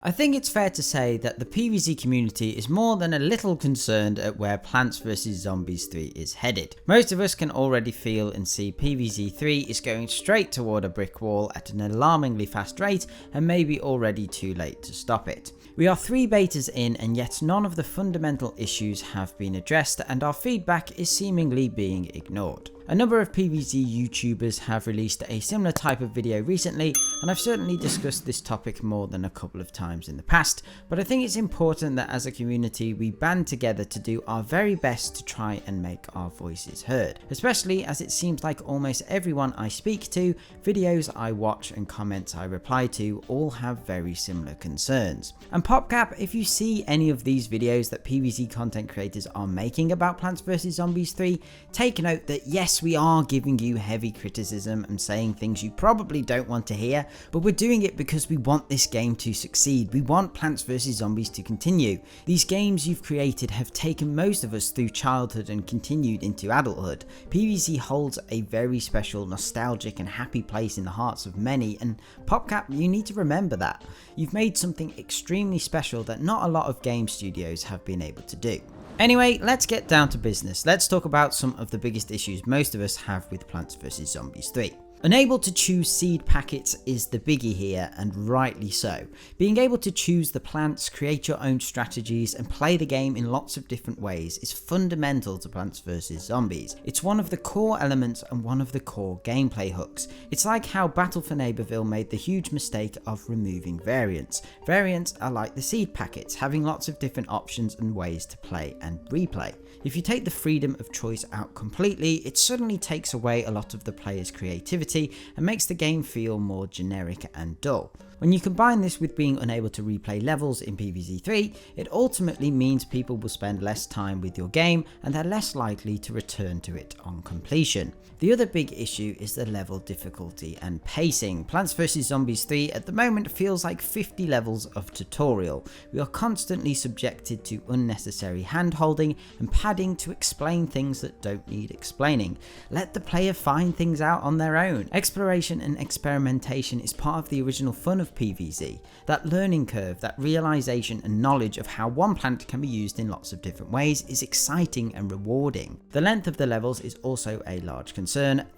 I think it's fair to say that the PvZ community is more than a little concerned at where Plants vs Zombies 3 is headed. Most of us can already feel and see PvZ3 is going straight toward a brick wall at an alarmingly fast rate and maybe already too late to stop it. We are 3 betas in and yet none of the fundamental issues have been addressed and our feedback is seemingly being ignored. A number of PvZ YouTubers have released a similar type of video recently, and I've certainly discussed this topic more than a couple of times in the past, but I think it's important that as a community we band together to do our very best to try and make our voices heard, especially as it seems like almost everyone I speak to, videos I watch and comments I reply to all have very similar concerns. And PopCap, if you see any of these videos that PvZ content creators are making about Plants vs Zombies 3, take note that yes, we are giving you heavy criticism and saying things you probably don't want to hear, but we're doing it because we want this game to succeed. We want Plants vs Zombies to continue. These games you've created have taken most of us through childhood and continued into adulthood. PvZ holds a very special, nostalgic and happy place in the hearts of many, and PopCap, you need to remember that. You've made something extremely special that not a lot of game studios have been able to do. Anyway, let's get down to business. Let's talk about some of the biggest issues most of us have with Plants vs Zombies 3. Unable to choose seed packets is the biggie here, and rightly so. Being able to choose the plants, create your own strategies and play the game in lots of different ways is fundamental to Plants vs Zombies. It's one of the core elements and one of the core gameplay hooks. It's like how Battle for Neighborville made the huge mistake of removing variants. Variants are like the seed packets, having lots of different options and ways to play and replay. If you take the freedom of choice out completely, it suddenly takes away a lot of the player's creativity and makes the game feel more generic and dull. When you combine this with being unable to replay levels in PvZ3, it ultimately means people will spend less time with your game and they're less likely to return to it on completion. The other big issue is the level difficulty and pacing. Plants vs Zombies 3 at the moment feels like 50 levels of tutorial. We are constantly subjected to unnecessary hand-holding and padding to explain things that don't need explaining. Let the player find things out on their own. Exploration and experimentation is part of the original fun of PvZ. That learning curve, that realization and knowledge of how one plant can be used in lots of different ways is exciting and rewarding. The length of the levels is also a large concern.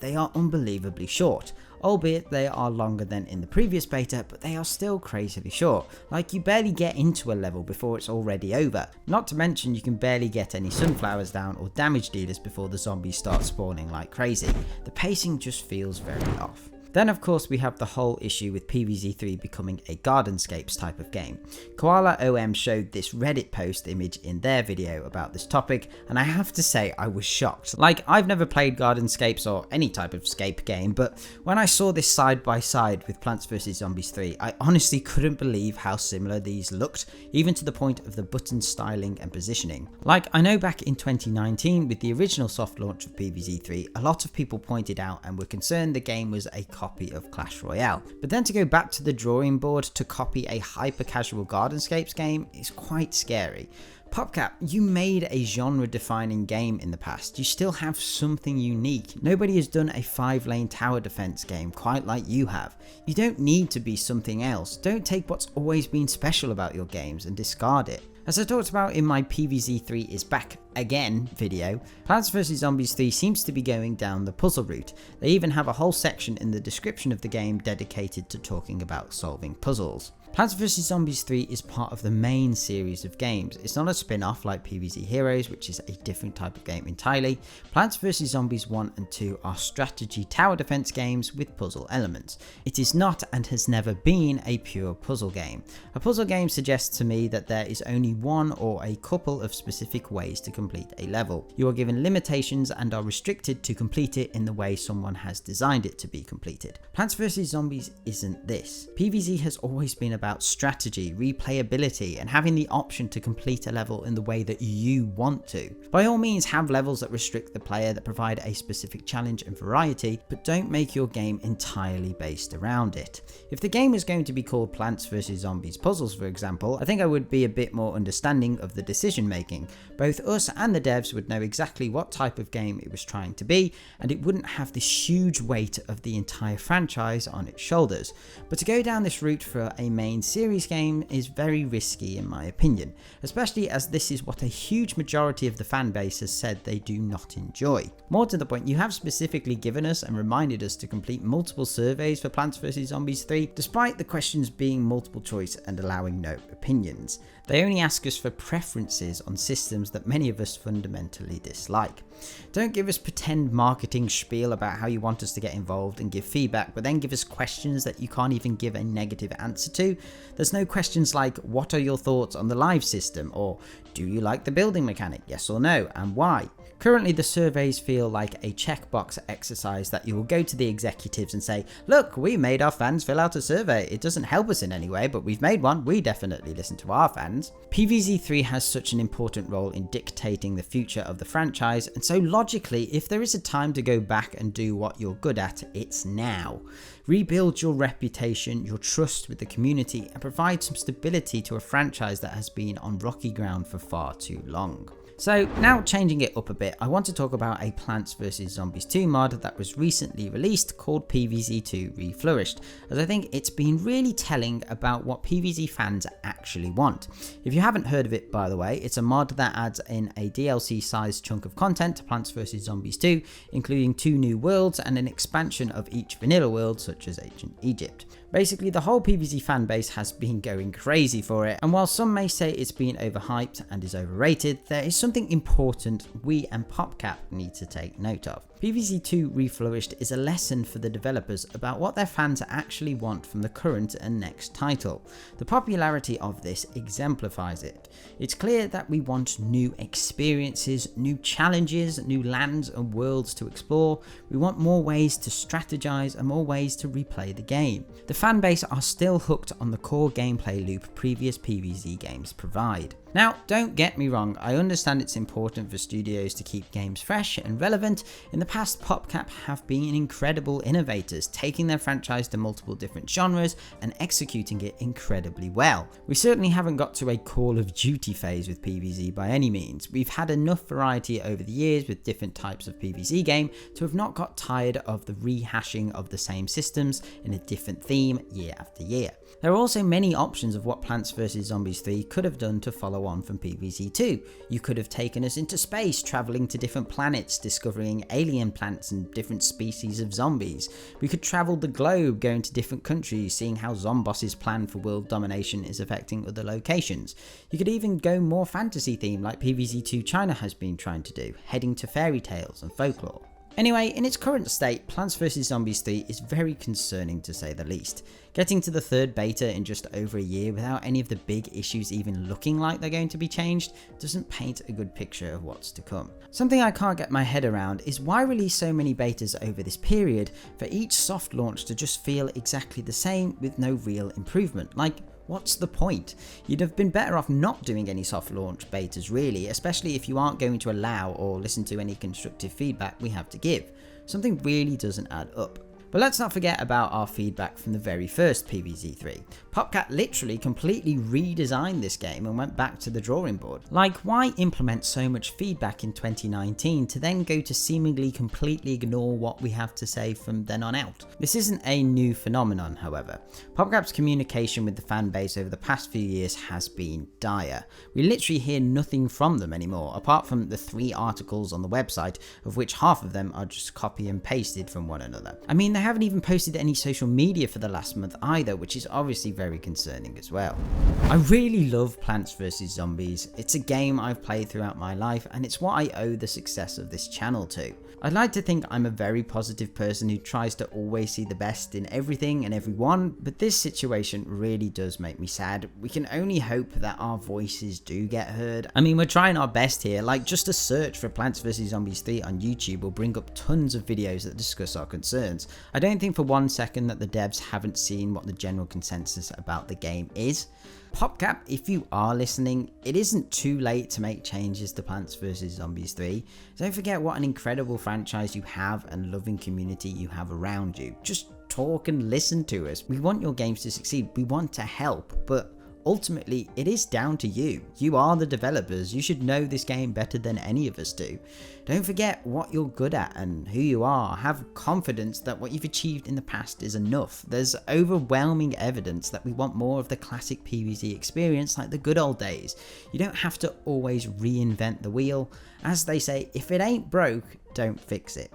They are unbelievably short. Albeit they are longer than in the previous beta, but they are still crazily short. Like you barely get into a level before it's already over. Not to mention you can barely get any sunflowers down or damage dealers before the zombies start spawning like crazy. The pacing just feels very off. Then of course we have the whole issue with PvZ3 becoming a Gardenscapes type of game. Koala OM showed this Reddit post image in their video about this topic, and I have to say I was shocked. Like, I've never played Gardenscapes or any type of scape game, but when I saw this side by side with Plants vs Zombies 3, I honestly couldn't believe how similar these looked, even to the point of the button styling and positioning. Like, I know back in 2019 with the original soft launch of PvZ3, a lot of people pointed out and were concerned the game was a copy of Clash Royale. But then to go back to the drawing board to copy a hyper-casual Gardenscapes game is quite scary. PopCap, you made a genre-defining game in the past. You still have something unique. Nobody has done a 5-lane tower defense game quite like you have. You don't need to be something else. Don't take what's always been special about your games and discard it. As I talked about in my PvZ3 is back again video, Plants vs Zombies 3 seems to be going down the puzzle route. They even have a whole section in the description of the game dedicated to talking about solving puzzles. Plants vs Zombies 3 is part of the main series of games. It's not a spin-off like PvZ Heroes, which is a different type of game entirely. Plants vs Zombies 1 and 2 are strategy tower defense games with puzzle elements. It is not and has never been a pure puzzle game. A puzzle game suggests to me that there is only one or a couple of specific ways to complete a level. You are given limitations and are restricted to complete it in the way someone has designed it to be completed. Plants vs Zombies isn't this. PvZ has always been about strategy, replayability, and having the option to complete a level in the way that you want to. By all means, have levels that restrict the player, that provide a specific challenge and variety, but don't make your game entirely based around it. If the game is going to be called Plants vs Zombies Puzzles, for example, I think I would be a bit more understanding of the decision making. Both us us and the devs would know exactly what type of game it was trying to be, and it wouldn't have this huge weight of the entire franchise on its shoulders. But to go down this route for a main series game is very risky in my opinion, especially as this is what a huge majority of the fan base has said they do not enjoy. More to the point, you have specifically given us and reminded us to complete multiple surveys for Plants vs Zombies 3, despite the questions being multiple choice and allowing no opinions. They only ask us for preferences on systems that many of us fundamentally dislike. Don't give us pretend marketing spiel about how you want us to get involved and give feedback, but then give us questions that you can't even give a negative answer to. There's no questions like, what are your thoughts on the live system, or do you like the building mechanic, yes or no, and why? Currently the surveys feel like a checkbox exercise that you will go to the executives and say, look, we made our fans fill out a survey. It doesn't help us in any way, but we've made one. We definitely listen to our fans. PvZ3 has such an important role in dictating the future of the franchise, and so logically, if there is a time to go back and do what you're good at, it's now. Rebuild your reputation, your trust with the community, and provide some stability to a franchise that has been on rocky ground for far too long. So now changing it up a bit, I want to talk about a Plants vs Zombies 2 mod that was recently released called PvZ2 Reflourished, as I think it's been really telling about what PvZ fans actually want. If you haven't heard of it, by the way, it's a mod that adds in a DLC sized chunk of content to Plants vs Zombies 2, including 2 new worlds and an expansion of each vanilla world such as Ancient Egypt. Basically, the whole PvZ fan base has been going crazy for it, and while some may say it's been overhyped and is overrated, there is something important we and PopCap need to take note of. PvZ2 Reflourished is a lesson for the developers about what their fans actually want from the current and next title. The popularity of this exemplifies it. It's clear that we want new experiences, new challenges, new lands and worlds to explore. We want more ways to strategize and more ways to replay the game. The fan base are still hooked on the core gameplay loop previous PvZ games provide. Now, don't get me wrong, I understand it's important for studios to keep games fresh and relevant. In the past, PopCap have been incredible innovators, taking their franchise to multiple different genres and executing it incredibly well. We certainly haven't got to a Call of Duty phase with PvZ by any means. We've had enough variety over the years with different types of PvZ game to have not got tired of the rehashing of the same systems in a different theme year after year. There are also many options of what Plants vs Zombies 3 could have done to follow on from PvZ2. You could have taken us into space, travelling to different planets, discovering alien plants and different species of zombies. We could travel the globe, going to different countries, seeing how Zomboss's plan for world domination is affecting other locations. You could even go more fantasy themed like PvZ2 China has been trying to do, heading to fairy tales and folklore. Anyway, in its current state, Plants vs Zombies 3 is very concerning to say the least. Getting to the 3rd beta in just over a year without any of the big issues even looking like they're going to be changed doesn't paint a good picture of what's to come. Something I can't get my head around is why release so many betas over this period for each soft launch to just feel exactly the same with no real improvement. Like, what's the point? You'd have been better off not doing any soft launch betas really, especially if you aren't going to allow or listen to any constructive feedback we have to give. Something really doesn't add up. But let's not forget about our feedback from the very first PvZ3. PopCap literally completely redesigned this game and went back to the drawing board. Like, why implement so much feedback in 2019 to then go to seemingly completely ignore what we have to say from then on out? This isn't a new phenomenon, however. PopCap's communication with the fan base over the past few years has been dire. We literally hear nothing from them anymore, apart from the 3 articles on the website, of which half of them are just copy and pasted from one another. I mean, they haven't even posted any social media for the last month either, which is obviously very concerning as well. I really love Plants vs Zombies. It's a game I've played throughout my life, and it's what I owe the success of this channel to. I'd like to think I'm a very positive person who tries to always see the best in everything and everyone, but this situation really does make me sad. We can only hope that our voices do get heard. I mean, we're trying our best here, like just a search for Plants vs Zombies 3 on YouTube will bring up tons of videos that discuss our concerns. I don't think for one second that the devs haven't seen what the general consensus about the game is. PopCap, if you are listening, it isn't too late to make changes to Plants vs Zombies 3. Don't forget what an incredible franchise you have and loving community you have around you. Just talk and listen to us. We want your games to succeed, we want to help, but ultimately it is down to you. You are the developers, you should know this game better than any of us do. Don't forget what you're good at and who you are. Have confidence that what you've achieved in the past is enough. There's overwhelming evidence that we want more of the classic PvZ experience like the good old days. You don't have to always reinvent the wheel. As they say, if it ain't broke, don't fix it.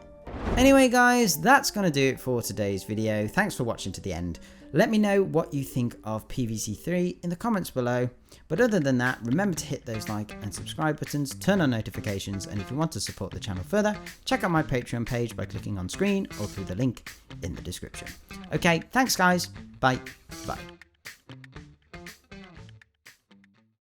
Anyway guys, that's going to do it for today's video. Thanks for watching to the end. Let me know what you think of PvZ3 in the comments below. But other than that, remember to hit those like and subscribe buttons, turn on notifications, and if you want to support the channel further, check out my Patreon page by clicking on screen or through the link in the description. Okay, thanks guys. Bye. Bye.